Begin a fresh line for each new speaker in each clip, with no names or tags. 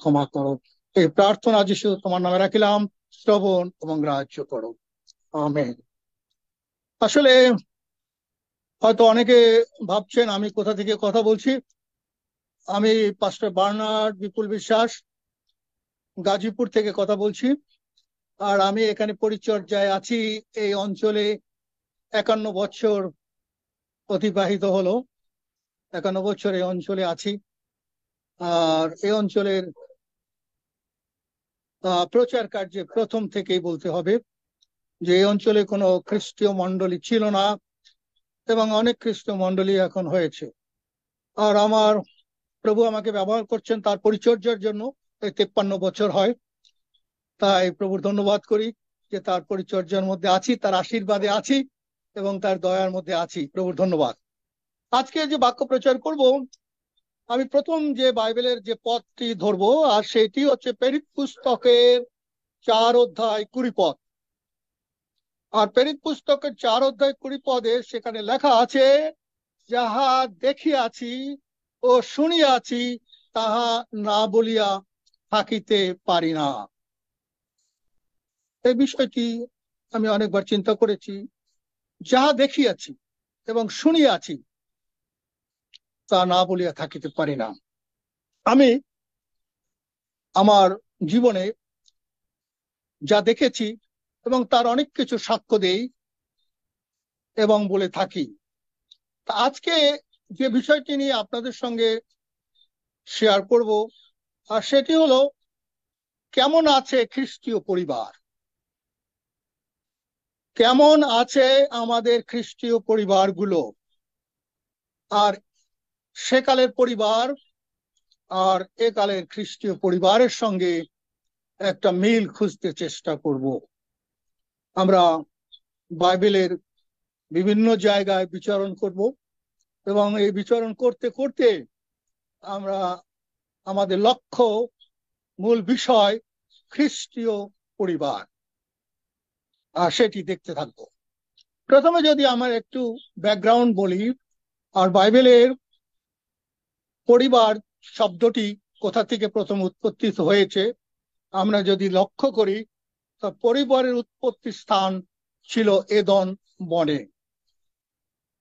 ক্ষমা করো। এই প্রার্থনা যিশু তোমার নামে রাখিলাম, শ্রবণ এবং গ্রাহ্য করো। আমেন। আসলে হয়তো অনেকে ভাবছেন আমি কোথা থেকে কথা বলছি। আমি পাস্টর বার্নার্ড বিপুল বিশ্বাস গাজীপুর থেকে কথা বলছি। আর আমি এখানে পরিচর্যায় আছি। এই অঞ্চলে 51 বছর অতিবাহিত হলো। 51 বছর এই অঞ্চলে আছি। আর এই অঞ্চলের প্রচার কার্যে প্রথম থেকেই বলতে হবে যে এই অঞ্চলে কোনো খ্রিস্টীয় মণ্ডলী ছিল না, এবং অনেক খ্রিস্টীয় মণ্ডলী এখন হয়েছে। আর আমার প্রভু আমাকে ব্যবহার করছেন তার পরিচর্যার জন্য। এই 53 বছর হয়। তাই প্রভুর ধন্যবাদ করি যে তার পরিচর্যার মধ্যে আছি, তার আশীর্বাদে আছি এবং তার দয়ার মধ্যে আছি। প্রভুর ধন্যবাদ। আজকে যে বাক্য প্রচার করব, আমি প্রথম যে বাইবেলের যে পদটি ধরবো, আর সেটি হচ্ছে প্রেরিত পুস্তকের 4 অধ্যায় 20 পদ। আর প্রেরিত পুস্তকের 4 অধ্যায় 20 পদে সেখানে লেখা আছে, যাহা দেখিয়াছি ও শুনিয়াছি তাহা না বলিয়া থাকিতে পারি না। এই বিষয়টি আমি অনেকবার চিন্তা করেছি। যাহা দেখিয়াছি এবং শুনিয়াছি তা না বলিয়া থাকিতে পারি না। আমি আমার জীবনে যা দেখেছি এবং তার অনেক কিছু সাক্ষ্য দেই এবং বলে থাকি। তা আজকে যে বিষয়টি নিয়ে আপনাদের সঙ্গে শেয়ার করব, আর সেটি হলো কেমন আছে খ্রিস্টীয় পরিবার। কেমন আছে আমাদের খ্রিস্টীয় পরিবারগুলো, আর সেকালের পরিবার আর একালের খ্রিস্টীয় পরিবারের সঙ্গে একটা মিল খুঁজতে চেষ্টা করব। আমরা বাইবেলের বিভিন্ন জায়গায় বিচরণ করব এবং এই বিচরণ করতে করতে আমরা আমাদের লক্ষ্য, মূল বিষয় খ্রিস্টীয় পরিবার, আর সেটি দেখতে থাকব। প্রথমে যদি আমার একটু ব্যাকগ্রাউন্ড বলি, আর বাইবেলের পরিবার শব্দটি কোথা থেকে প্রথম উৎপত্তি হয়েছে আমরা যদি লক্ষ্য করি, তা পরিবারের উৎপত্তি স্থান ছিল এদন বনে,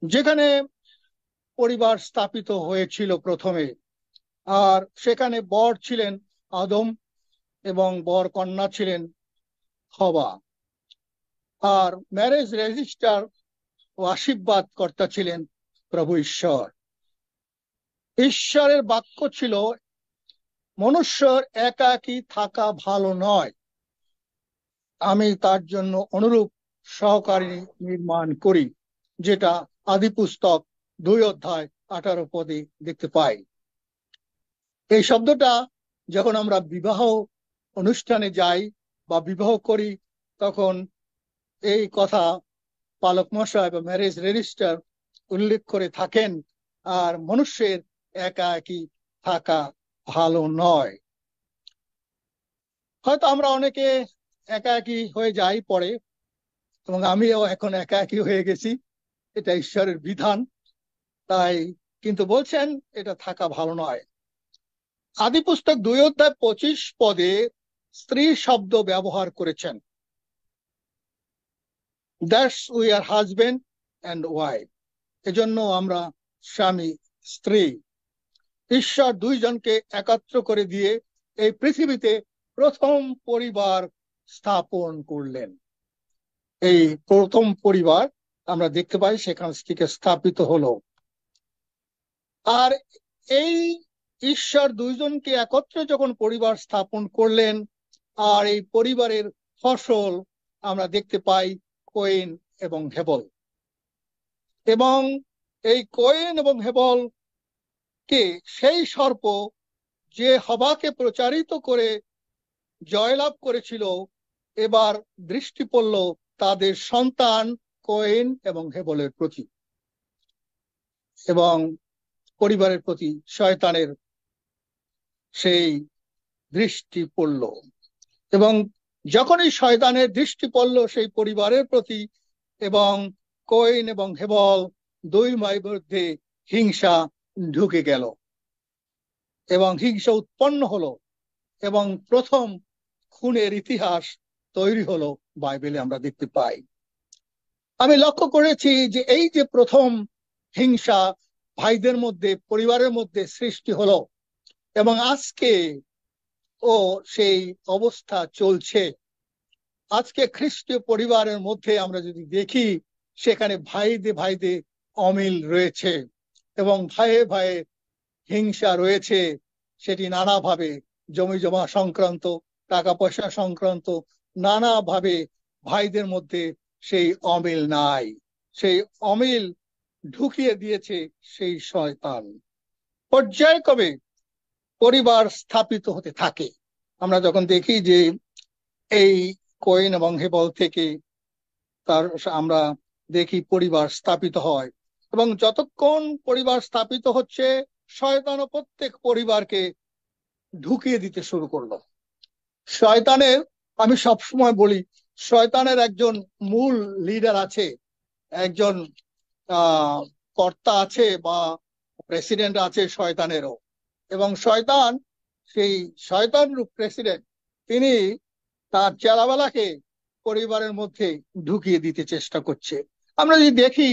যেখানে পরিবার স্থাপিত হয়েছিল প্রথমে। আর সেখানে বর ছিলেন আদম এবং বর কন্যা ছিলেন হবা। আর ম্যারেজ রেজিস্টার ও আশীর্বাদ কর্তা ছিলেন প্রভু ঈশ্বর। ঈশ্বরের বাক্য ছিল, মনুষ্যর একাকী থাকা ভালো নয়, আমি তার জন্য অনুরূপ সহকারী নির্মাণ করি, যেটা আদি পুস্তক 2 অধ্যায় 18 পদে দেখতে পাই। এই শব্দটা যখন আমরা বিবাহ অনুষ্ঠানে যাই বা বিবাহ করি, তখন এই কথা পালক মশাই বা ম্যারেজ রেজিস্টার উল্লেখ করে থাকেন। আর মনুষ্যের একাকী থাকা ভালো নয়। হয়তো আমরা অনেকে একাকী হয়ে যাই পরে, এবং আমিও এখন একাকী হয়ে গেছি। এটা ঈশ্বরের বিধান। তাই কিন্তু বলছেন এটা থাকা ভালো নয়। আদি পুস্তক 2 অধ্যায় 25 পদে স্ত্রী শব্দ ব্যবহার করেছেন। That's we are husband and wife. এজন্য আমরা স্বামী স্ত্রী। ঈশ্বর দুইজনকে একত্র করে দিয়ে এই পৃথিবীতে প্রথম পরিবার স্থাপন করলেন। এই প্রথম পরিবার আমরা দেখতে পাই সেখান থেকে স্থাপিত হলো। আর এই ঈশ্বর দুইজনকে একত্রে যখন পরিবার স্থাপন করলেন, আর এই পরিবারের ফসল আমরা দেখতে পাই কয়েন এবং হেবল। এবং এই কয়েন এবং হেবল কে সেই সর্প যে হবাকে প্রচারিত করে জয়লাভ করেছিল, এবার দৃষ্টি পড়ল তাদের সন্তান কয়েন এবং হেবলের প্রতি, এবং পরিবারের প্রতি শয়তানের সেই দৃষ্টি পড়ল। এবং যখনই শয়তানের দৃষ্টি পড়ল সেই পরিবারের প্রতি, এবং কয়েন এবং হেবল দুই ভাইয়ের মধ্যে হিংসা ঢুকে গেল এবং হিংসা উৎপন্ন হলো। এবং প্রথম খুনের ইতিহাস তৈরি হলো বাইবেলে আমরা দেখতে পাই। আমি লক্ষ্য করেছি যে এই যে প্রথম হিংসা ভাইদের মধ্যে, পরিবারের মধ্যে সৃষ্টি হলো এবং আজকে ও সেই অবস্থা চলছে। আজকে খ্রিস্টীয় পরিবারের মধ্যে আমরা যদি দেখি, সেখানে ভাইদে ভাইদে অমিল রয়েছে এবং ভাইয়ে ভাইয়ে হিংসা রয়েছে। সেটি নানাভাবে জমি জমা সংক্রান্ত, টাকা পয়সা সংক্রান্ত, নানাভাবে ভাইদের মধ্যে সেই অমিল নাই। সেই অমিল ঢুকিয়ে দিয়েছে সেই শয়তান। পর্যায়ক্রমে পরিবার স্থাপিত হতে থাকে। আমরা যখন দেখি যে এই কয়েন এবং হেবল থেকে আমরা দেখি পরিবার স্থাপিত হয়, এবং যতক্ষণ পরিবার স্থাপিত হচ্ছে, শয়তানও প্রত্যেক পরিবারকে ঢুকিয়ে দিতে শুরু করলো। শয়তানের, আমি সবসময় বলি, শয়তানের একজন মূল লিডার আছে, একজন কর্তা আছে বা প্রেসিডেন্ট আছে শয়তানেরও। এবং শয়তান, সেই শয়তান রূপ প্রেসিডেন্ট, তিনি তার চেলাবেলাকে পরিবারের মধ্যে ঢুকিয়ে দিতে চেষ্টা করছে। আমরা যদি দেখি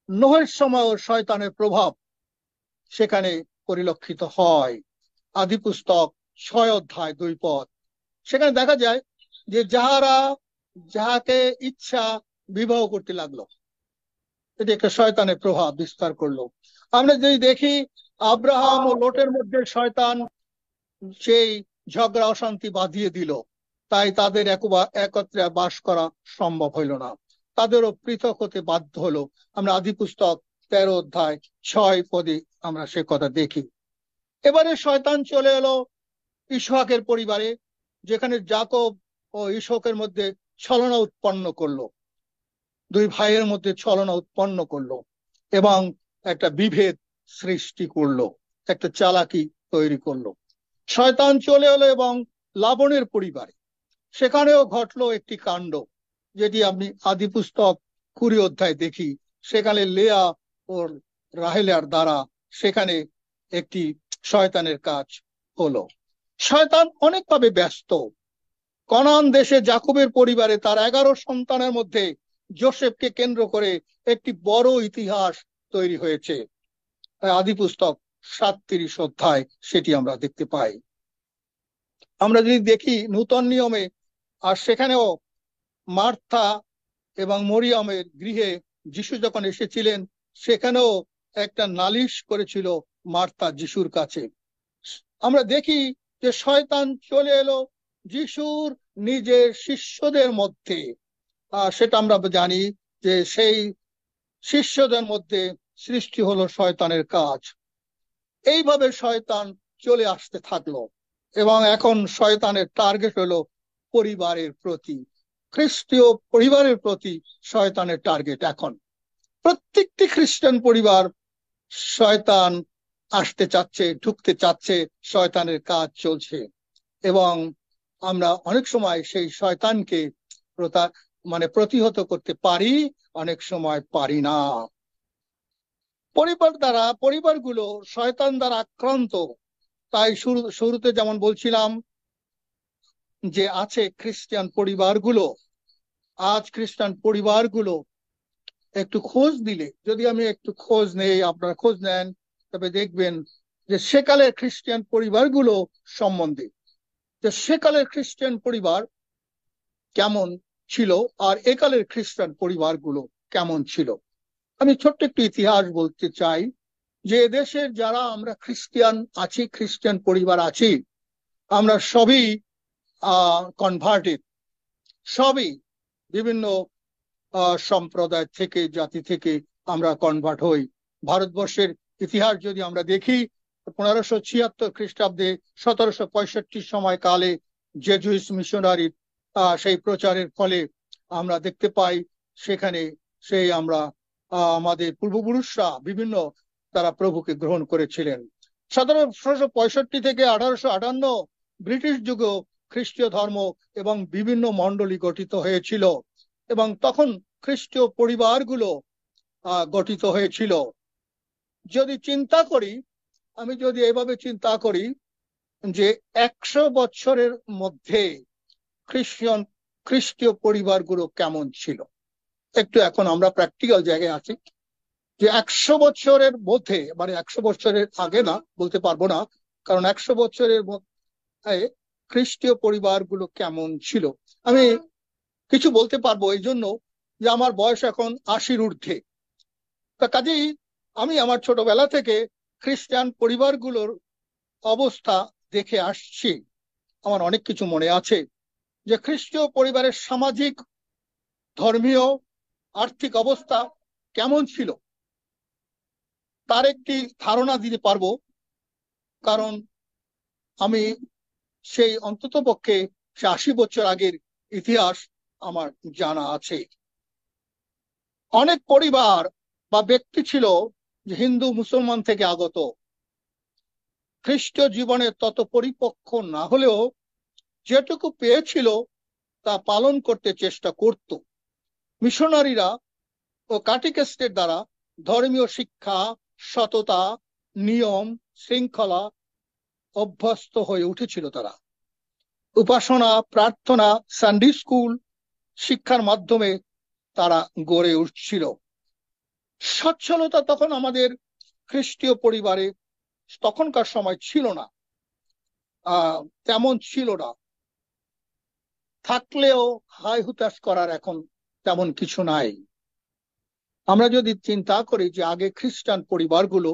নোহের সময় শয়তানের প্রভাব সেখানে পরিলক্ষিত হয়। আদি পুস্তক 6 অধ্যায় 2 পদ, সেখানে দেখা যায় যে যাহাকে ইচ্ছা বিবাহ করতে লাগলো। এটি একটা শয়তানের প্রভাব বিস্তার করলো। আমরা যদি দেখি আব্রাহাম ও লোটের মধ্যে শয়তান সেই ঝগড়া অশান্তি বাঁধিয়ে দিল, তাই তাদের একত্রে বাস করা সম্ভব হইল না, তাদেরও পৃথক হতে বাধ্য হলো। আমরা আদি পুস্তক 13 অধ্যায় 6 পদে আমরা সে কথা দেখি। এবারে শয়তান চলে এলো ইসহাকের পরিবারে, যেখানে যাকব ও ইসহাকের মধ্যে ছলনা উৎপন্ন করলো, দুই ভাইয়ের মধ্যে ছলনা উৎপন্ন করলো এবং একটা বিভেদ সৃষ্টি করলো, একটা চালাকি তৈরি করলো। শয়তান চলে এলো এবং লাবণের পরিবারে, সেখানেও ঘটলো একটি কাণ্ড, যেটি আমি আদি পুস্তক 20 অধ্যায় দেখি। সেখানে লেয়া ও রাহেলের দ্বারা সেখানে একটি শয়তানের কাজ হলো। শয়তান অনেকভাবে ব্যস্ত। কনান দেশে যাকবের পরিবারে তার 11 সন্তানের মধ্যে যোসেফকে কেন্দ্র করে একটি বড় ইতিহাস তৈরি হয়েছে। আদি পুস্তক 37 অধ্যায় সেটি আমরা দেখতে পাই। আমরা যদি দেখি নূতন নিয়মে, আর সেখানেও মার্থা এবং মরিয়মের গৃহে যিশু যখন এসেছিলেন, সেখানেও একটা নালিশ করেছিল মার্থা যিশুর কাছে। আমরা দেখি যে শয়তান চলে এলো যিশুর নিজের শিষ্যদের মধ্যে। সেটা আমরা জানি যে সেই শিষ্যদের মধ্যে সৃষ্টি হলো শয়তানের কাজ। এইভাবে শয়তান চলে আসতে থাকলো এবং এখন শয়তানের টার্গেট হলো পরিবারের প্রতি, খ্রিস্টীয় পরিবারের প্রতি শয়তানের টার্গেট। এখন প্রত্যেকটি খ্রিস্টান পরিবার শয়তান আসতে চাচ্ছে, ঢুকতে চাচ্ছে, শয়তানের কাজ চলছে এবং আমরা অনেক সময় সেই শয়তানকে প্রতিহত করতে পারি, অনেক সময় পারি না। পরিবারগুলো শয়তান দ্বারা আক্রান্ত। তাই শুরুতে যেমন বলছিলাম যে আছে খ্রিস্টান পরিবারগুলো, আজ খ্রিস্টান পরিবারগুলো একটু খোঁজ দিলে, যদি আমি একটু খোঁজ নেই, আপনারা খোঁজ নেন, তবে দেখবেন যে সেকালের খ্রিস্টান পরিবারগুলো সম্বন্ধে, যে সেকালের খ্রিস্টান পরিবার কেমন ছিল আর একালের খ্রিস্টান পরিবারগুলো কেমন ছিল। আমি ছোট্ট একটু ইতিহাস বলতে চাই যে দেশের যারা আমরা খ্রিস্টান আছি, খ্রিস্টান পরিবার আছি, আমরা সবই কনভার্টেড, সবই বিভিন্ন সম্প্রদায় থেকে, জাতি থেকে আমরা কনভার্ট হই। ভারতবর্ষের ইতিহাস যদি আমরা দেখি, 1576 খ্রিস্টাব্দে 1765 সময়কালে জেজুইট মিশনারি সেই প্রচারের ফলে আমরা দেখতে পাই সেখানে আমরা আমাদের পূর্বপুরুষরা বিভিন্ন তারা প্রভুকে গ্রহণ করেছিলেন। 1765 থেকে 1858 ব্রিটিশ যুগেও খ্রিস্টীয় ধর্ম এবং বিভিন্ন মণ্ডলী গঠিত হয়েছিল এবং তখন খ্রিস্টীয় পরিবারগুলো গঠিত হয়েছিল। যদি চিন্তা করি, আমি যদি এভাবে চিন্তা করি যে 100 বছরের মধ্যে খ্রিস্টীয় পরিবারগুলো কেমন ছিল। একটু এখন আমরা প্র্যাকটিক্যাল জায়গায় আছি যে 100 বছরের মধ্যে, মানে 100 বছরের আগে না বলতে পারবো না, কারণ 100 বছরের মধ্যে খ্রিস্টীয় পরিবারগুলো কেমন ছিল আমি কিছু বলতে পারবো, এই জন্য যে আমার বয়স এখন 80-র ঊর্ধ্বে। তা কাজেই আমি আমার ছোটবেলা থেকে খ্রিস্টান পরিবারগুলোর অবস্থা দেখে আসছি। আমার অনেক কিছু মনে আছে যে খ্রিস্টীয় পরিবারের সামাজিক, ধর্মীয়, আর্থিক অবস্থা কেমন ছিল তার একটি ধারণা দিতে পারবো, কারণ আমি সেই অন্ততপক্ষে 80 বছর আগের ইতিহাস আমার জানা আছে। অনেক পরিবার বা ব্যক্তি ছিল যে হিন্দু মুসলমান থেকে আগত, খ্রিস্টীয় জীবনে তত পরিপক্ক না হলেও যেটুকু পেয়েছিল তা পালন করতে চেষ্টা করত। মিশনারিরা ও কাটিকেস্টের দ্বারা ধর্মীয় শিক্ষা, সততা, নিয়ম, শৃঙ্খলা অভ্যস্ত হয়ে উঠেছিল তারা। উপাসনা, প্রার্থনা, সানডে স্কুল শিক্ষার মাধ্যমে তারা গড়ে উঠছিল। সচ্ছলতা তখন আমাদের খ্রিস্টীয় পরিবারে তখনকার সময় ছিল না, তেমন ছিল না। থাকলেও হাই হুতাশ করার এখন তেমন কিছু নাই। আমরা যদি চিন্তা করি যে আগে খ্রিস্টান পরিবারগুলো,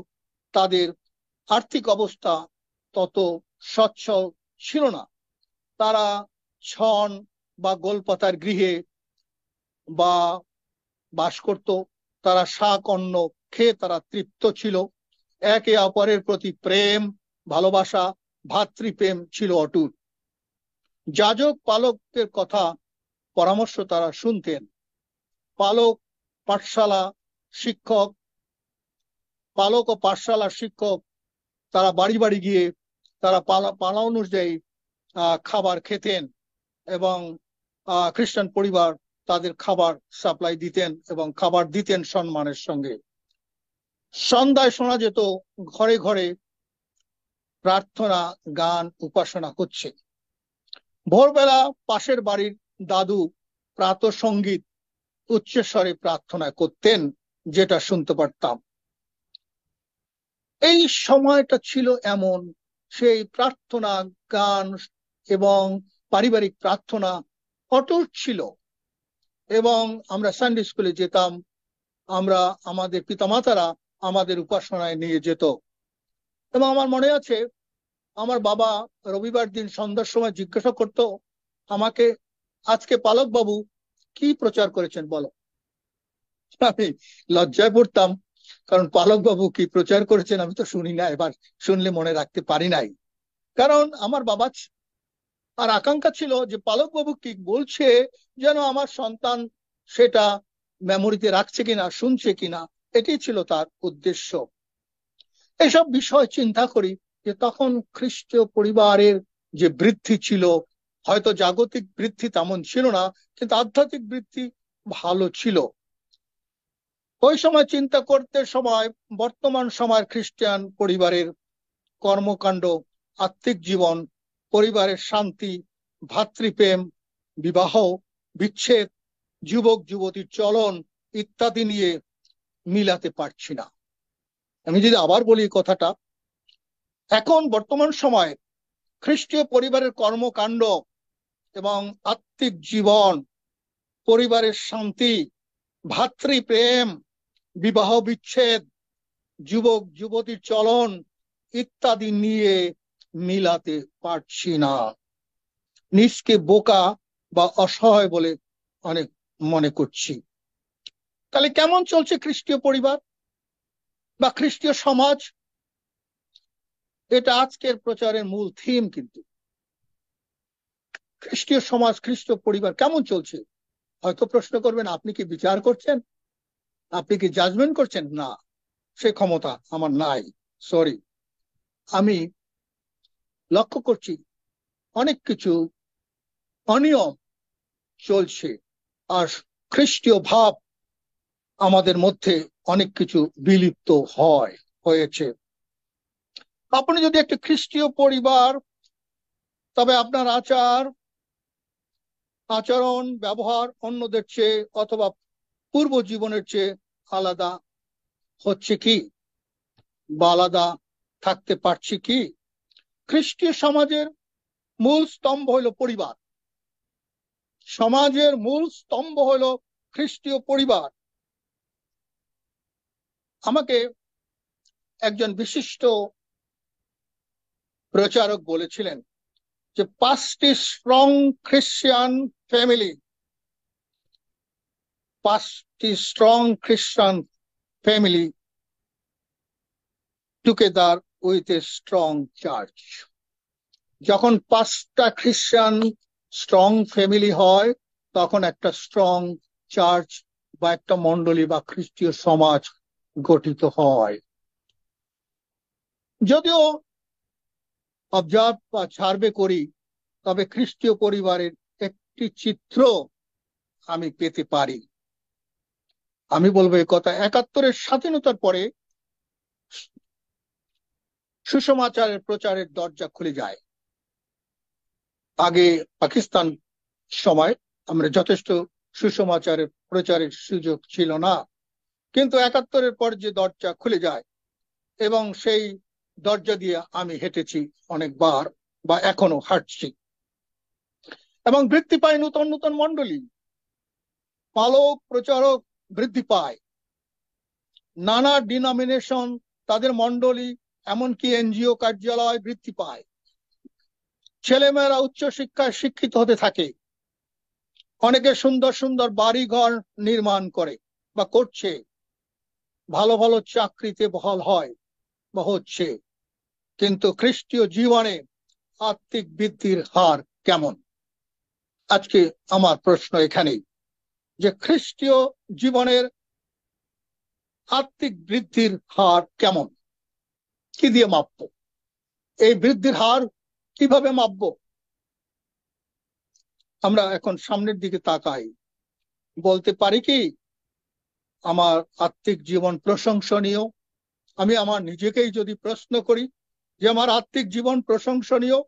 তাদের আর্থিক অবস্থা তত সচ্ছল ছিল না। তারা ছন বা গোলপাতার গৃহে বা বাস করত। তারা শাক অন্ন খেয়ে তারা তৃপ্ত ছিল। একে অপরের প্রতি প্রেম, ভালোবাসা, ভাতৃপ্রেম ছিল অটুট। যাজক পালকের কথা পরামর্শ তারা শুনতেন। পালক ও পাঠশালা শিক্ষক তারা বাড়ি বাড়ি গিয়ে তারা পালা অনুযায়ী খাবার খেতেন, এবং খ্রিস্টান পরিবার তাদের খাবার সাপ্লাই দিতেন এবং খাবার দিতেন সম্মানের সঙ্গে। সন্ধ্যায় শোনা যেত ঘরে ঘরে প্রার্থনা, গান, উপাসনা হচ্ছে। ভোরবেলা পাশের বাড়ির দাদু প্রাতঃসঙ্গীত উচ্চস্বরে প্রার্থনা করতেন, যেটা শুনতে পারতাম। এই সময়টা ছিল এমন, সেই প্রার্থনা, গান এবং পারিবারিক প্রার্থনা অটুট ছিল। এবং আমরা সানডে স্কুলে যেতাম, আমরা আমাদের পিতামাতারা আমাদের উপাসনায় নিয়ে যেত। এবং আমার মনে আছে আমার বাবা রবিবার দিন সন্ধ্যার সময় জিজ্ঞাসা করতো আমাকে, আজকে পালক বাবু কি প্রচার করেছেন বলো। আমি লজ্জায় পড়তাম, কারণ পালক বাবু কি প্রচার করেছেন আমি তো শুনি না, এবার শুনলে মনে রাখতে পারি নাই। কারণ আমার বাবা আর আকাঙ্ক্ষা ছিল যে পালক বাবু কি বলছে যেন আমার সন্তান সেটা মেমোরিতে রাখছে কিনা, শুনছে কিনা, এটি ছিল তার উদ্দেশ্য। এসব বিষয় চিন্তা করি যে তখন খ্রিস্টীয় পরিবারের যে বৃদ্ধি ছিল, হয়তো জাগতিক বৃদ্ধি তেমন ছিল না, কিন্তু আধ্যাত্মিক বৃদ্ধি ভালো ছিল। ওই সময় চিন্তা করতে সময় বর্তমান সময়ের খ্রিস্টান পরিবারের কর্মকাণ্ড, আত্মিক জীবন, পরিবারের শান্তি, ভাতৃপ্রেম, বিবাহ বিচ্ছেদ, যুবক যুবতীর চলন ইত্যাদি নিয়ে মিলাতে পারছি না। আমি যদি আবার বলি কথাটা, এখন বর্তমান সময়ে খ্রিস্টীয় পরিবারের কর্মকাণ্ড এবং আত্মিক জীবন, পরিবারের শান্তি, ভাতৃপ্রেম, বিবাহ বিচ্ছেদ, যুবক যুবতীর চলন ইত্যাদি নিয়ে মিলাতে পারছি না। নিজকে বোকা বা অসহায় বলে অনেক মনে করছি। তাহলে কেমন চলছে খ্রিস্টীয় পরিবার বা খ্রিস্টীয় সমাজ? এটা আজকের প্রচারের মূল থিম। কিন্তু খ্রিস্টীয় সমাজ, খ্রিস্টীয় পরিবার কেমন চলছে? হয়তো প্রশ্ন করবেন, আপনি কি বিচার করছেন, আপনি কি জাজমেন্ট করছেন? না, সে ক্ষমতা আমার নাই, সরি। আমি লক্ষ্য করছি অনেক কিছু অনিয়ম চলছে, আর খ্রিস্টীয় ভাব আমাদের মধ্যে অনেক কিছু বিলুপ্ত হয়েছে। আপনি যদি একটা খ্রিস্টীয় পরিবার তবে আপনার আচরণ ব্যবহার অন্যদের চেয়ে অথবা পূর্ব জীবনের চেয়ে আলাদা হচ্ছে কি বা আলাদা থাকতে পারছি কি? খ্রিস্টীয় সমাজের মূল স্তম্ভ হলো পরিবার। সমাজের মূল স্তম্ভ হলো খ্রিস্টীয় পরিবার। আমাকে একজন বিশিষ্ট প্রচারক বলেছিলেন যে 5টি স্ট্রং খ্রিস্টান ফ্যামিলি, 5টি স্ট্রং খ্রিস্টান family together with a strong church. যখন 5টা খ্রিস্টান স্ট্রং ফ্যামিলি হয় তখন একটা স্ট্রং চার্চ বা একটা মণ্ডলী বা খ্রিস্টীয় সমাজ গঠিত হয়। যদিও অবজার্ভ বা সার্ভে করি, তবে খ্রিস্টীয় পরিবারের একটি চিত্র আমি পেতে পারি। আমি বলবো এই কথা, 71-এর স্বাধীনতার পরে সুসমাচারের প্রচারের দরজা খুলে যায়। আগে পাকিস্তান সময় আমরা যথেষ্ট সুসমাচারের প্রচারের সুযোগ ছিল না, কিন্তু 71-এর পর যে দরজা খুলে যায় এবং সেই দরজা দিয়ে আমি হেঁটেছি অনেকবার বা এখনো হাঁটছি, এবং বৃদ্ধি পায় নতুন নতুন মণ্ডলী, পালক প্রচারক বৃদ্ধি পায়, নানা ডিনোমিনেশন তাদের মণ্ডলী, এমনকি এনজিও কার্যালয় বৃদ্ধি পায়। ছেলেমেয়েরা উচ্চশিক্ষায় শিক্ষিত হতে থাকে, অনেকে সুন্দর সুন্দর বাড়ি ঘর নির্মাণ করে বা করছে, ভালো ভালো চাকরিতে বহাল হয় বা হচ্ছে। কিন্তু খ্রিস্টীয় জীবনে আত্মিক বৃদ্ধির হার কেমন? আজকে আমার প্রশ্ন এখানেই যে খ্রিস্টীয় জীবনের আত্মিক বৃদ্ধির হার কেমন? কি দিয়ে মাপবো? এই বৃদ্ধির হার কিভাবে মাপবো? আমরা এখন সামনের দিকে তাকাই, বলতে পারি কি আমার আত্মিক জীবন প্রশংসনীয়? আমি আমার নিজেকেই যদি প্রশ্ন করি যে আমার আত্মিক জীবন প্রশংসনীয়,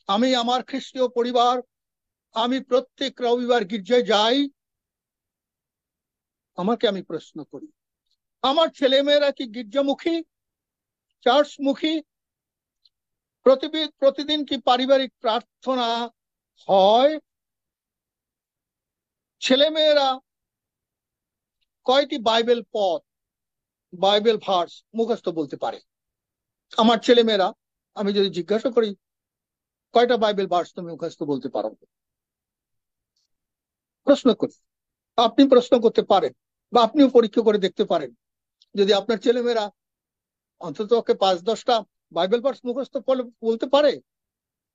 আমি আমার খ্রিস্টীয় পরিবার, আমি প্রত্যেক রবিবার গির্জায় যাই, আমাকে আমি প্রশ্ন করি আমার ছেলেমেয়েরা কি গির্জামুখী, চার্চমুখী? প্রতিদিন কি পারিবারিক প্রার্থনা হয়? ছেলেমেয়েরা কয়টি বাইবেল পদ, বাইবেল ভার্স মুখস্থ বলতে পারে? আমার ছেলেমেয়েরা, আমি যদি জিজ্ঞাসা করি কয়টা বাইবেল ভার্স তুমি মুখস্থ বলতে পারো, প্রশ্ন করি, আপনি প্রশ্ন করতে পারেন বা আপনিও পরীক্ষা করে দেখতে পারেন। যদি আপনার ছেলেমেয়েরা অন্তত 5-10টা বাইবেল ভার্স মুখস্থ বলতে পারে,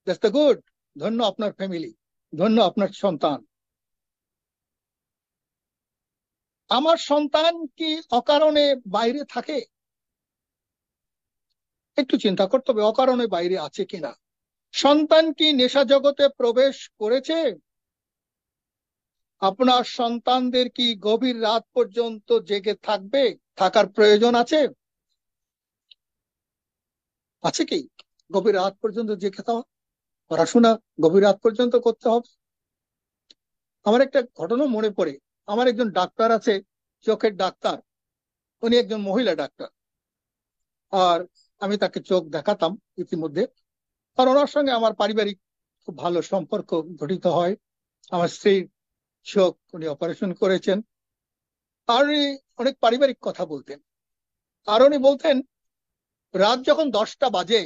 দ্যাটস দ্য গুড। ধন্য আপনার ফ্যামিলি, ধন্য আপনার সন্তান। আমার সন্তান কি অকারণে বাইরে থাকে? একটু চিন্তা করতে হবে, অকারণে বাইরে আছে কিনা। সন্তান কি নেশা জগতে প্রবেশ করেছে? আপনার সন্তানদের কি গভীর রাত পর্যন্ত জেগে থাকার প্রয়োজন আছে? আছে কি গভীর রাত পর্যন্ত জেগে থাকা? পড়াশোনা গভীর রাত পর্যন্ত করতে হবে? আমার একটা ঘটনা মনে পড়ে, আমার একজন ডাক্তার আছে, চোখের ডাক্তার, উনি একজন মহিলা ডাক্তার, আর আমি তাকে চোখ দেখাতাম ইতিমধ্যে, আর ওনার সঙ্গে আমার পারিবারিক খুব ভালো সম্পর্ক গঠিত হয়। আমার স্ত্রীর চোখ উনি অপারেশন করেছেন, আর উনি অনেক পারিবারিক কথা বলতেন। আর উনি বলতেন রাত যখন 10টা বাজে,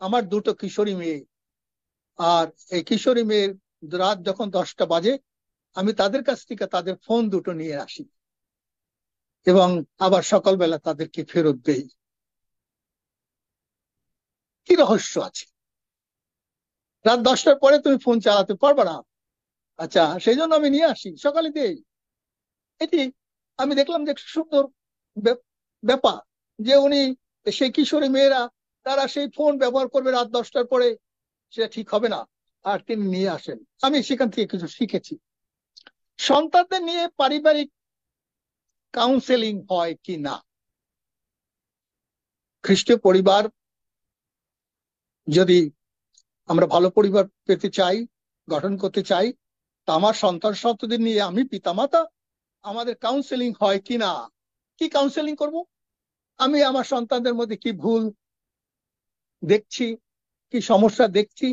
আমার 2টো কিশোরী মেয়ে, আর এই কিশোরী মেয়ের রাত যখন 10টা বাজে, আমি তাদের কাছ থেকে তাদের ফোন 2টো নিয়ে আসি এবং আবার সকালবেলা তাদেরকে ফেরত দেই। কি রহস্য আছে? রাত 10টার পরে তুমি ফোন চালাতে পারবে না, আচ্ছা সেই জন্য আমি নিয়ে আসি, সকালে দেই। এটি আমি দেখলাম যে সুন্দর ব্যাপার, যে উনি সেই কিশোরী মেয়েরা তারা সেই ফোন ব্যবহার করবে রাত 10টার পরে, সেটা ঠিক হবে না, আর তিনি নিয়ে আসেন। আমি সেখান থেকে কিছু শিখেছি। সন্তানদের নিয়ে পারিবারিক কাউন্সেলিং হয় কি না? খ্রিস্টীয় পরিবার যদি আমরা ভালো পরিবার পেতে চাই, গঠন করতে চাই। তা আমার সন্তান সন্ততিদের নিয়ে আমি পিতামাতা, আমাদের কাউন্সেলিং হয় কিনা? কি কাউন্সেলিং করব? আমি আমার সন্তানদের মধ্যে কি ভুল দেখছি, কি সমস্যা দেখছি,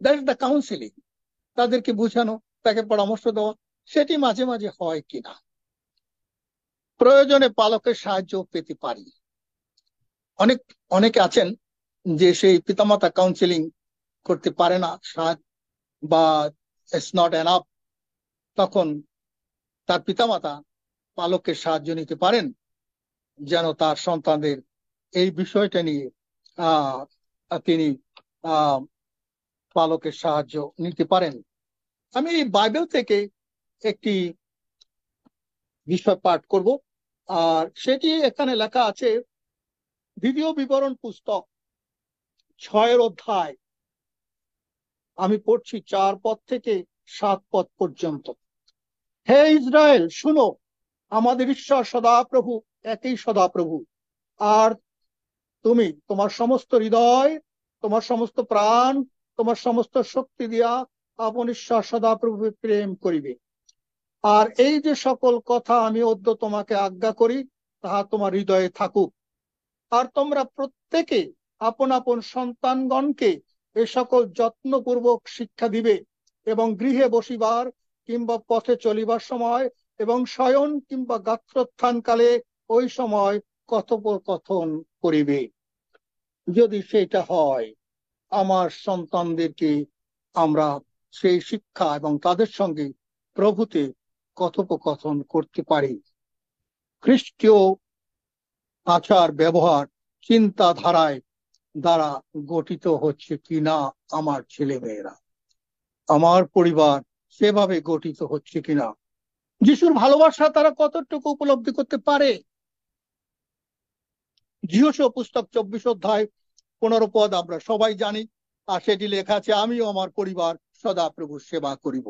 দ্যাট ইজ দ্য কাউন্সেলিং। তাদেরকে বোঝানো, তাকে পরামর্শ দেওয়া, সেটি মাঝে মাঝে হয় কিনা। প্রয়োজনে পালকের সাহায্য পেতে পারি। অনেকে আছেন যে সেই পিতামাতা কাউন্সেলিং করতে পারে না, বা ইটস নট এনাফ, তখন তার পিতামাতা পালকের সাহায্য নিতে পারেন, যেন তার সন্তানদের এই বিষয়টা নিয়ে তিনি পালকের সাহায্য নিতে পারেন। আমি বাইবেল থেকে একটি বিষয় পাঠ করব, আর সেটি এখানে লেখা আছে দ্বিতীয় বিবরণ পুস্তক 6 অধ্যায়। আমি পড়ছি 4 পদ থেকে 7 পদ পর্যন্ত। হে ইসরায়েল, শুনো, আমাদের ঈশ্বর সদাপ্রভু, একই সদাপ্রভু। আর তুমি তোমার সমস্ত হৃদয়, তোমার সমস্ত প্রাণ, তোমার সমস্ত শক্তি দিয়া আপন ঈশ্বর সদাপ্রভু প্রেম করিবে। আর এই যে সকল কথা আমি অদ্য তোমাকে আজ্ঞা করি, তাহা তোমার হৃদয়ে থাকুক। আর তোমরা প্রত্যেকে আপন আপন সন্তানগণকে এ সকল যত্নপূর্বক শিক্ষা দিবে, এবং গৃহে বসিবার কিংবা পথে চলিবার সময়, এবং শয়ন কিংবা গাত্রোত্থানকালে ওই সময় কথোপকথন করিবে। যদি সেটা হয়, আমার সন্তানদেরকে আমরা সেই শিক্ষা এবং তাদের সঙ্গে প্রভুতে কথোপকথন করতে পারি। খ্রিস্টীয় আচার ব্যবহার চিন্তাধারায় দ্বারা গঠিত হচ্ছে কিনা আমার ছেলেমেয়েরা, আমার পরিবার সেভাবে গঠিত হচ্ছে কিনা, যিশুর ভালোবাসা তারা কতটুকু উপলব্ধি করতে পারে। যিশু পুস্তক 24 অধ্যায় 15 পদ আমরা সবাই জানি, আর সেটি লেখা আছে, আমিও আমার পরিবার সদাপ্রভুর সেবা করিব।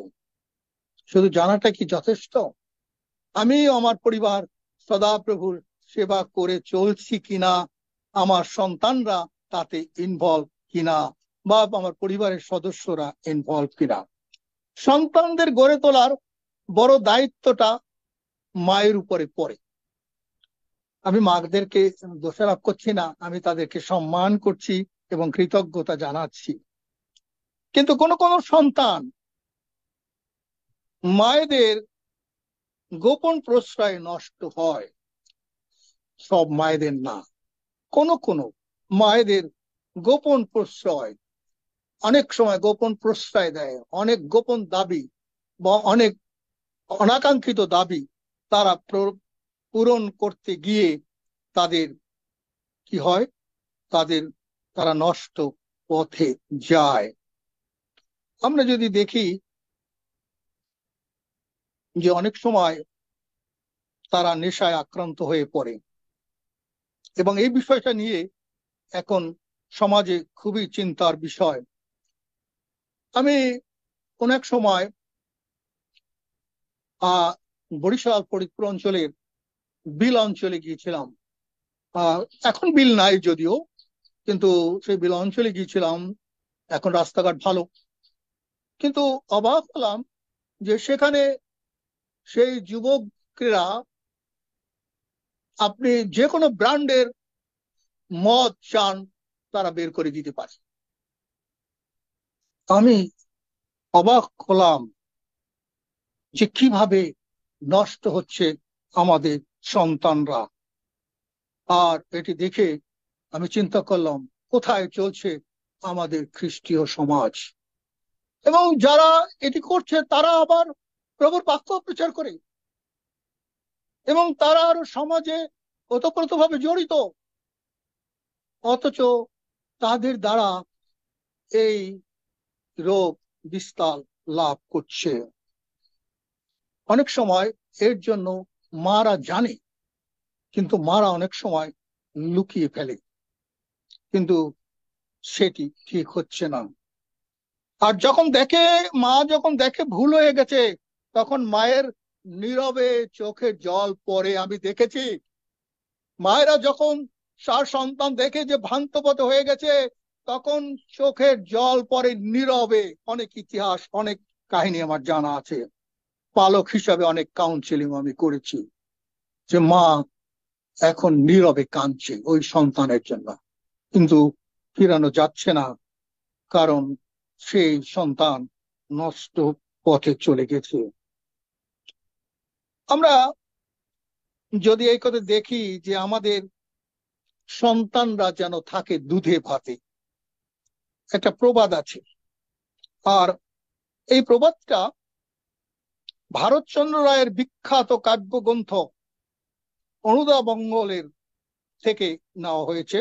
শুধু জানাটা কি যথেষ্ট? আমিও আমার পরিবার সদাপ্রভুর সেবা করে চলছি কিনা, আমার সন্তানরা তাতে ইনভলভ কিনা, বা আমার পরিবারের সদস্যরা ইনভলভ কিনা। সন্তানদের গড়ে তোলার বড় দায়িত্বটা মায়ের উপরে পড়ে। আমি মাদেরকে দোষারোপ করছি না, আমি তাদেরকে সম্মান করছি এবং কৃতজ্ঞতা জানাচ্ছি। কিন্তু কোন কোন সন্তান মায়েদের গোপন প্রশ্রয় নষ্ট হয়। সব মায়েদের না, কোন কোন মায়েদের গোপন প্রশ্রয়, অনেক সময় গোপন প্রশ্রয় দেয়, অনেক গোপন দাবি বা অনেক অনাকাঙ্ক্ষিত দাবি তারা পূরণ করতে গিয়ে তাদের কি হয়, তারা নষ্ট পথে যায়। আমরা যদি দেখি যে অনেক সময় তারা নেশায় আক্রান্ত হয়ে পড়ে, এবং এই বিষয়টা নিয়ে এখন সমাজে খুবই চিন্তার বিষয়। আমি কোন এক সময় বরিশাল ফরিদপুর অঞ্চলের বিল অঞ্চলে গিয়েছিলাম। এখন বিল নাই যদিও, কিন্তু সেই বিল অঞ্চলে গিয়েছিলাম। এখন রাস্তাঘাট ভালো, কিন্তু অবাক হলাম যে সেখানে সেই যুবকরা আপনি যে কোনো ব্র্যান্ডের মদ চান তারা বের করে দিতে পারে। আমি অবাক হলাম যে কিভাবে নষ্ট হচ্ছে আমাদের সন্তানরা। আর এটি দেখে আমি চিন্তা করলাম, কোথায় চলছে আমাদের খ্রিস্টীয় সমাজ। এবং যারা এটি করছে তারা আবার প্রভুর বাক্য প্রচার করে, এবং তারা আরো সমাজে ওতপ্রোতভাবে জড়িত, অথচ তাদের দ্বারা এই রোগ বিস্তার লাভ করছে। অনেক সময় এর জন্য মারা জানে, কিন্তু মারা অনেক সময় লুকিয়ে ফেলে, কিন্তু সেটি ঠিক হচ্ছে না। আর মা যখন দেখে ভুল হয়ে গেছে, তখন মায়ের নীরবে চোখে জল পড়ে। আমি দেখেছি মায়েরা যখন তার সন্তান দেখে যে ভ্রান্ত পথে হয়ে গেছে, তখন চোখের জল পরে নীরবে। অনেক ইতিহাস, অনেক কাহিনী আমার জানা আছে। পালক হিসাবে অনেক কাউন্সিলিং আমি করেছি, যে মা এখন নীরবে কাঁদছে ওই সন্তানের জন্য, কিন্তু ফিরানো যাচ্ছে না, কারণ সেই সন্তান নষ্ট পথে চলে গেছে। আমরা যদি এই কথা দেখি যে আমাদের সন্তানরা যেন থাকে দুধে ভাতে, একটা প্রবাদ আছে। আর এই প্রবাদটা ভারতচন্দ্র রায়ের বিখ্যাত কাব্যগ্রন্থ অনুদাবঙ্গলের থেকে নেওয়া হয়েছে।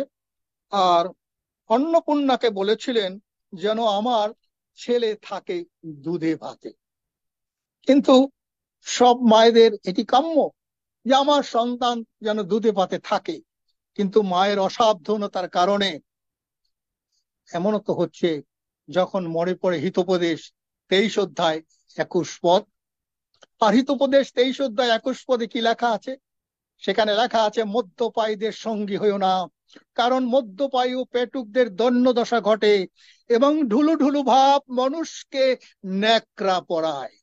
আর অন্নপূর্ণাকে বলেছিলেন যেন আমার ছেলে থাকে দুধে ভাতে। কিন্তু সব মায়েদের এটি কাম্য যে আমার সন্তান যেন দুধে ভাতে থাকে, কিন্তু মায়ের অসাবধানতার কারণে এমনও তো হচ্ছে, যখন মনে পড়ে হিতোপদেশ 23 অধ্যায় 21 পদ। আর হিতোপদেশ 23 অধ্যায় 21 পদে কি লেখা আছে? সেখানে লেখা আছে, মদ্যপায়ীদের সঙ্গী হইও না, কারণ মদ্যপায়ী ও পেটুকদের দণ্ডদশা ঘটে এবং ঢুলু ঢুলু ভাব মানুষকে ন্যাকড়া পড়ায়।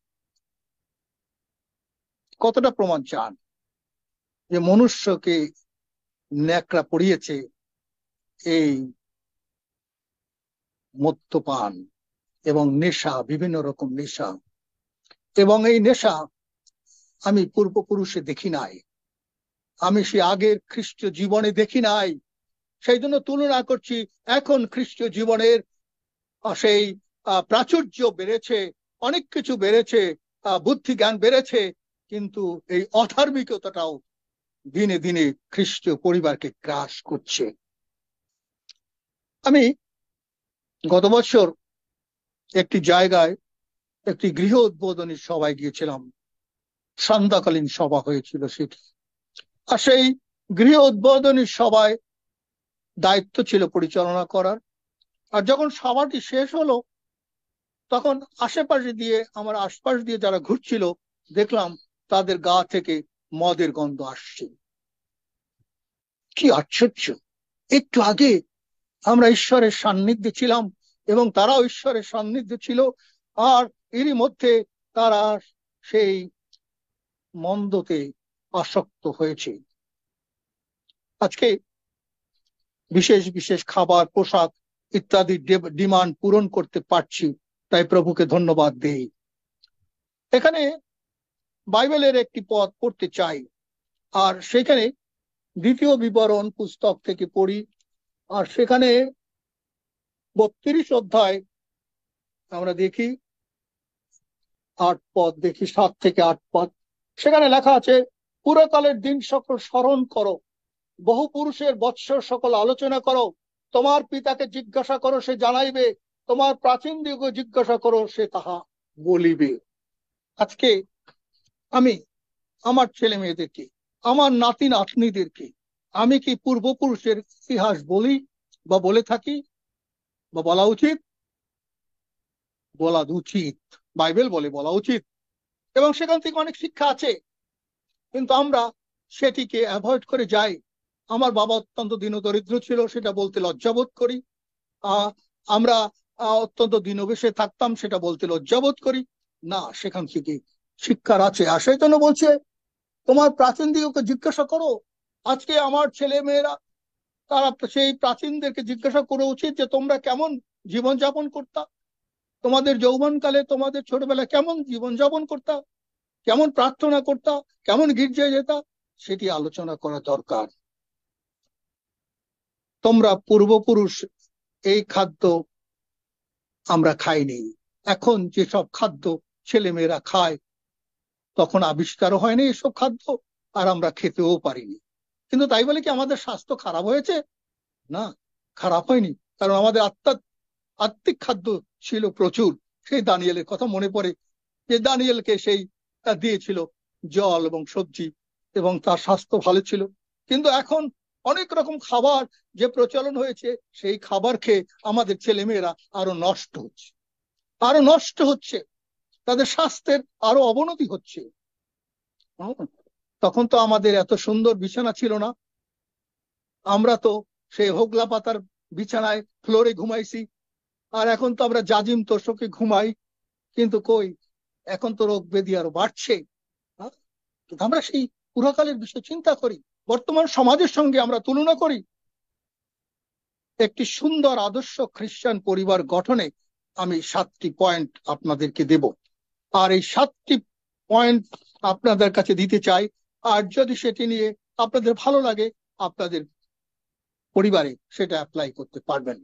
কতটা প্রমাণ চান যে মনুষ্যকে ন্যাকড়া পড়িয়েছে এই মদ্যপান এবং নেশা, বিভিন্ন রকম নেশা। এবং এই নেশা আমি পূর্বপুরুষে দেখি নাই, আমি সে আগের খ্রিস্টীয় জীবনে দেখি নাই। সেই জন্য তুলনা করছি। এখন খ্রিস্টীয় জীবনের সেই প্রাচুর্য বেড়েছে, অনেক কিছু বেড়েছে, বুদ্ধি জ্ঞান বেড়েছে, কিন্তু এই অধার্মিকতাটাও দিনে দিনে খ্রিস্টীয় পরিবারকে গ্রাস করছে। আমি গত বছর একটি জায়গায় একটি গৃহ উদ্বোধনী সভায় গিয়েছিলাম, সান্ধ্যকালীন সভা হয়েছিল সেটি। আর সেই গৃহ উদ্বোধনী সভায় দায়িত্ব ছিল পরিচালনা করার। আর যখন সভাটি শেষ হলো, তখন আশেপাশে দিয়ে, আমার আশপাশ দিয়ে যারা ঘুরছিল, দেখলাম তাদের গা থেকে মদের গন্ধ আসছে। কি আশ্চর্য! একটু আগে আমরা ঈশ্বরের সান্নিধ্যে ছিলাম এবং তারাও ঈশ্বরের সান্নিধ্যে ছিল, আর এরই মধ্যে তারা সেই মন্দতে আসক্ত হয়েছে। আজকে বিশেষ বিশেষ খাবার, পোশাক ইত্যাদি ডিমান্ড পূরণ করতে পারছি, তাই প্রভুকে ধন্যবাদ দেই। এখানে বাইবেলের একটি পদ পড়তে চাই, আর সেখানে দ্বিতীয় বিবরণ পুস্তক থেকে পড়ি। আর সেখানে 32 অধ্যায় আমরা দেখি 8 পদ, দেখি 7 থেকে 8 পদ। সেখানে লেখা আছে, পুরাকালের দিন সকল স্মরণ করো, বহু পুরুষের বৎসর সকল আলোচনা করো, তোমার পিতাকে জিজ্ঞাসা করো, সে জানাইবে, তোমার প্রাচীন দিগকে জিজ্ঞাসা করো, সে তাহা বলিবে। আজকে আমি আমার ছেলে মেয়েদেরকে, আমার নাতি নাতনিদেরকে আমি কি পূর্বপুরুষের ইতিহাস বলি বা বলে থাকি, বা বলা উচিত? বলা উচিত, বাইবেল বলে বলা উচিত, এবং সেখান থেকে অনেক শিক্ষা আছে, কিন্তু আমরা সেটিকে অ্যাভয়েড করে যাই। আমার বাবা অত্যন্ত দীনদরিদ্র ছিল, সেটা বলতে লজ্জাবোধ করি। আমরা অত্যন্ত দীনবেশে থাকতাম, সেটা বলতে লজ্জাবোধ করি না। সেখান থেকে শিক্ষার আছে। আর সেই জন্য বলছে, তোমার প্রাচীন দিগকে জিজ্ঞাসা করো। আজকে আমার ছেলে মেয়েরা, তারা সেই প্রাচীনদেরকে জিজ্ঞাসা করা উচিত যে তোমরা কেমন জীবনযাপন করতা, তোমাদের যৌবনকালে, তোমাদের ছোটবেলায় কেমন জীবনযাপন করতা, কেমন প্রার্থনা করতা, কেমন গির্জায় যেতা, সেটি আলোচনা করা দরকার। তোমরা পূর্বপুরুষ এই খাদ্য আমরা খাইনি। এখন যেসব খাদ্য ছেলে মেয়েরা খায়, তখন আবিষ্কারও হয়নি এসব খাদ্য, আর আমরা খেতেও পারিনি। কিন্তু তাই বলে কি আমাদের স্বাস্থ্য খারাপ হয়েছে? না, খারাপ হয়নি, কারণ আমাদের আত্মিক খাদ্য ছিল প্রচুর। সেই দানিয়েলের কথা মনে পড়ে, যে দানিয়েলকে সেই দিয়েছিল জল এবং সবজি, এবং তার স্বাস্থ্য ভালো ছিল। কিন্তু এখন অনেক রকম খাবার যে প্রচলন হয়েছে, সেই খাবার খেয়ে আমাদের ছেলেমেয়েরা আরো নষ্ট হচ্ছে, আরো নষ্ট হচ্ছে, তাদের স্বাস্থ্যের আরো অবনতি হচ্ছে। তখন তো আমাদের এত সুন্দর বিছানা ছিল না, আমরা তো সেই হোগলা পাতার বিছানায় ফ্লোরে ঘুমাইছি, আর এখন তো আমরা জাজিম তোষকে ঘুমাই, কিন্তু কই, এখন তো রোগ ব্যাধি আরো বাড়ছে। হ্যাঁ? কিন্তু আমরা সেই পুরাকালের বিষয়ে চিন্তা করি, বর্তমান সমাজের সঙ্গে আমরা তুলনা করি। একটি সুন্দর আদর্শ খ্রিস্টান পরিবার গঠনে আমি 7টি পয়েন্ট আপনাদেরকে দেব, আর এই 7টি পয়েন্ট আপনাদের কাছে দিতে চাই। আর যদি সেটি নিয়ে আপনাদের ভালো লাগে, আপনাদের পরিবারে সেটা অ্যাপ্লাই করতে পারবেন।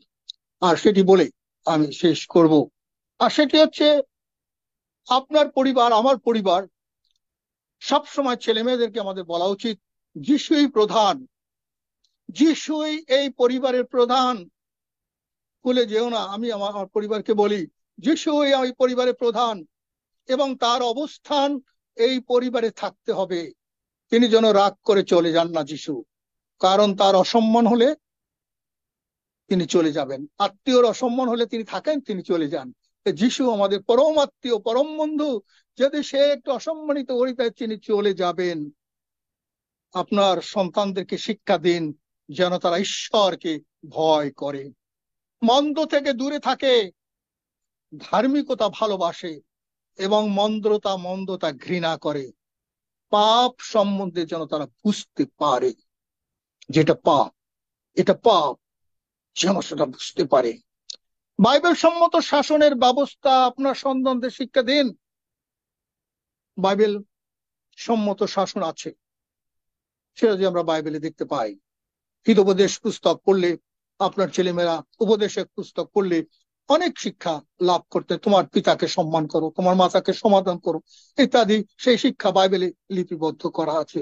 আর সেটি বলে আমি শেষ করব। আর সেটি হচ্ছে, আপনার পরিবার, আমার পরিবার, সবসময় ছেলে মেয়েদেরকে আমাদের বলা উচিত যিশুই প্রধান, যিশুই এই পরিবারের প্রধান। ভুলে যেও না, আমি আমার পরিবারকে বলি যিশুই এই পরিবারের প্রধান, এবং তার অবস্থান এই পরিবারে থাকতে হবে। তিনি যেন রাগ করে চলে যান না যিশু, কারণ তার অসম্মান হলে তিনি চলে যাবেন, আত্মীয়র অসম্মান হলে তিনি থাকেন, তিনি চলে যান। যিশু আমাদের পরম আত্মীয়, পরম বন্ধু, যদি সে একটু অসম্মানিত করিতে তিনি চলে যাবেন। আপনার সন্তানদেরকে শিক্ষা দিন যেন তারা ঈশ্বরকে ভয় করে, মন্দ থেকে দূরে থাকে, ধার্মিকতা ভালোবাসে এবং মন্দতা ঘৃণা করে। পাপ সম্বন্ধে যেন তারা বুঝতে পারে, যেটা পাপ, এটা পাপ, যেন সেটা বুঝতে পারে। বাইবেল সম্মত শাসনের ব্যবস্থা আপনার সন্তানদের শিক্ষা দিন। বাইবেল সম্মত শাসন আছে, সেটা যে আমরা বাইবেলে দেখতে পাই। হিতোপদেশ পুস্তক পড়লে, আপনার ছেলেমেয়েরা উপদেশের পুস্তক পড়লে অনেক শিক্ষা লাভ করতে, তোমার পিতাকে সম্মান করো, তোমার মাতাকে সমাধান করো ইত্যাদি, সেই শিক্ষা বাইবেলে লিপিবদ্ধ করা আছে।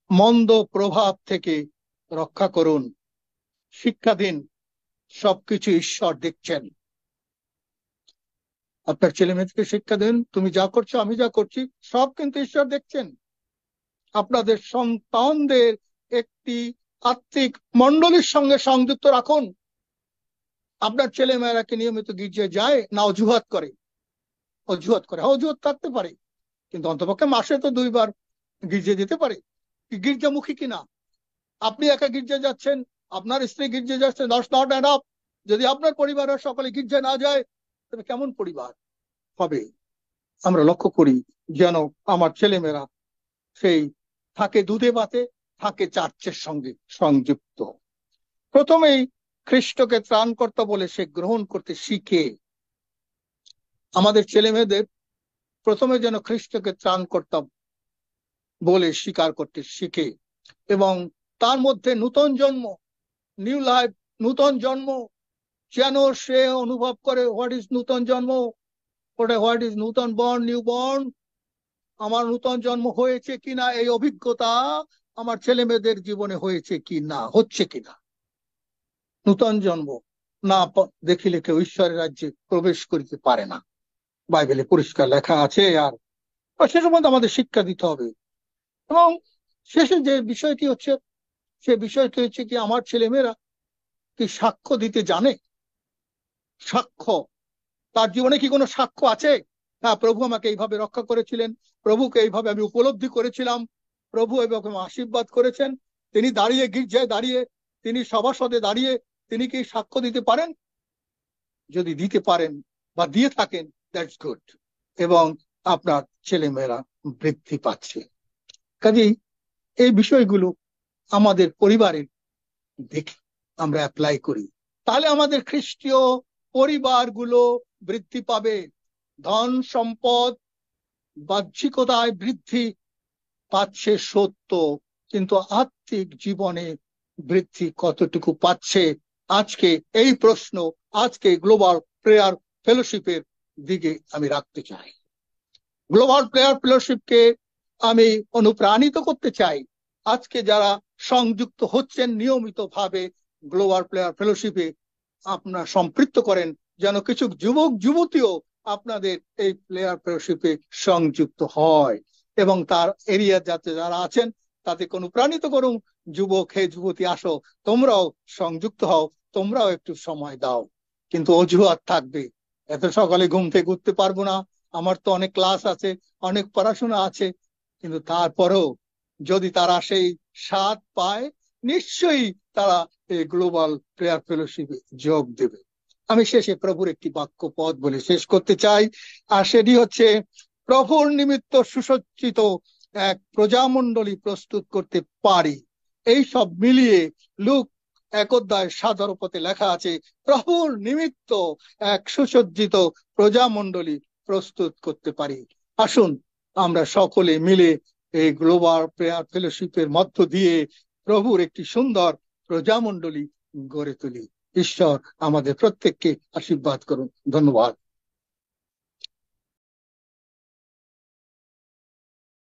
মন্দ প্রভাব থেকে রক্ষা করুন, শিক্ষা দিন সবকিছু ঈশ্বর দেখছেন। আপনার ছেলে মেয়েকে শিক্ষা দিন, তুমি যা করছো, আমি যা করছি, সব কিন্তু ঈশ্বর দেখছেন। আপনাদের সন্তানদের একটি আত্মিক মণ্ডলীর সঙ্গে সংযুক্ত রাখুন। আপনার ছেলে মেয়েরা কি নিয়মিত গির্জায় যায় না অজুহাত করে? অজুহাত থাকতে পারে, কিন্তু অন্তপক্ষে মাসে তো 2বার গির্জা যেতে পারে। গির্জামুখী কিনা? আপনি একা গির্জা যাচ্ছেন, আপনার স্ত্রী গির্জা যাচ্ছে, দ্যাটস নট এনাফ। যদি আপনার পরিবারের সকলে গির্জায় না যায়, তবে কেমন পরিবার হবে? আমরা লক্ষ্য করি যেন আমার ছেলেমেয়েরা সেই থাকে দুধে ভাতে, থাকে চার্চের সঙ্গে সংযুক্ত। প্রথমেই খ্রিস্টকে ত্রাণকর্তা বলে সে গ্রহণ করতে শিখে। আমাদের ছেলে মেয়েদের প্রথমে যেন খ্রিস্টকে ত্রাণকর্তা বলে স্বীকার করতে শিখে, এবং তার মধ্যে নূতন জন্ম, নিউ লাইফ, নূতন জন্ম যেন সে অনুভব করে। হোয়াট ইজ নূতন জন্ম? হোয়াট ইজ নূতন বর্ন, নিউ বর্ন? আমার নূতন জন্ম হয়েছে কিনা, এই অভিজ্ঞতা আমার ছেলে মেয়েদের জীবনে হয়েছে কি না, হচ্ছে কিনা। নূতন জন্ম না দেখিলে কেউ ঈশ্বরের রাজ্যে প্রবেশ করিতে পারে না, বাইবেলে পরিষ্কার লেখা আছে। আর সে সম্বন্ধে আমাদের শিক্ষা দিতে হবে। এবং শেষে যে বিষয়টি হচ্ছে, সে বিষয়টি হচ্ছে কি, আমার ছেলেমেয়েরা কি সাক্ষ্য দিতে জানে? সাক্ষ্য, তার জীবনে কি কোনো সাক্ষ্য আছে? হ্যাঁ, প্রভু আমাকে এইভাবে রক্ষা করেছিলেন, প্রভুকে এইভাবে আমি উপলব্ধি করেছিলাম, প্রভু এইভাবে আশীর্বাদ করেছেন। তিনি দাঁড়িয়ে গির্জায় দাঁড়িয়ে, তিনি সভাসদে দাঁড়িয়ে তিনি কি সাক্ষ্য দিতে পারেন? যদি দিতে পারেন বা দিয়ে থাকেন, দ্যাটস গুড। এবং আপনার ছেলেমেয়েরা বৃদ্ধি পাচ্ছে। কাজেই এই বিষয়গুলো আমাদের পরিবারের দেখে আমরা অ্যাপ্লাই করি, তাহলে আমাদের খ্রিস্টীয় পরিবারগুলো বৃদ্ধি পাবে। ধন সম্পদ বাহ্যিকতায় বৃদ্ধি পাচ্ছে সত্য, কিন্তু আত্মিক জীবনে বৃদ্ধি কতটুকু পাচ্ছে? আজকে এই প্রশ্ন, আজকে গ্লোবাল প্রেয়ার ফেলোশিপের দিকে আমি রাখতে চাই। গ্লোবাল প্রেয়ার ফেলোশিপকে আমি অনুপ্রাণিত করতে চাই। আজকে যারা সংযুক্ত হচ্ছেন নিয়মিত ভাবে গ্লোবাল প্রেয়ার ফেলোশিপে, আপনারা সম্পৃক্ত করেন, যেন কিছু যুবক যুবতীও আপনাদের এই প্রেয়ার ফেলোশিপে সংযুক্ত হয়, এবং তার এরিয়া যাতে যারা আছেন তাদেরকে অনুপ্রাণিত করুন। যুবক, হে যুবতী, আসো, তোমরাও সংযুক্ত হও, তোমরাও একটু সময় দাও। কিন্তু অজুহাত থাকবে, এত সকালে ঘুম থেকে উঠতে পারবো না, আমার তো অনেক ক্লাস আছে, অনেক পড়াশোনা আছে। কিন্তু তারপরেও যদি তারা সেই স্বাদ পায়, নিশ্চয়ই তারা এই গ্লোবাল প্রেয়ার ফেলোশিপে যোগ দেবে। আমি শেষে প্রভুর একটি বাক্য পদ বলে শেষ করতে চাই, আর সেটি হচ্ছে, প্রভুর নিমিত্ত সুসজ্জিত এক প্রজামণ্ডলী প্রস্তুত করতে পারি। এই সব মিলিয়ে লুক 1:17 লেখা আছে, প্রভুর নিমিত্ত এক সুসজ্জিত প্রজামণ্ডলী প্রস্তুত করতে পারি। আসুন আমরা সকলে মিলে এই গ্লোবাল প্রেয়ার ফেলোশিপের মধ্য দিয়ে প্রভুর একটি সুন্দর প্রজামণ্ডলী গড়ে তুলি। ঈশ্বর আমাদের প্রত্যেককে আশীর্বাদ করুন। ধন্যবাদ।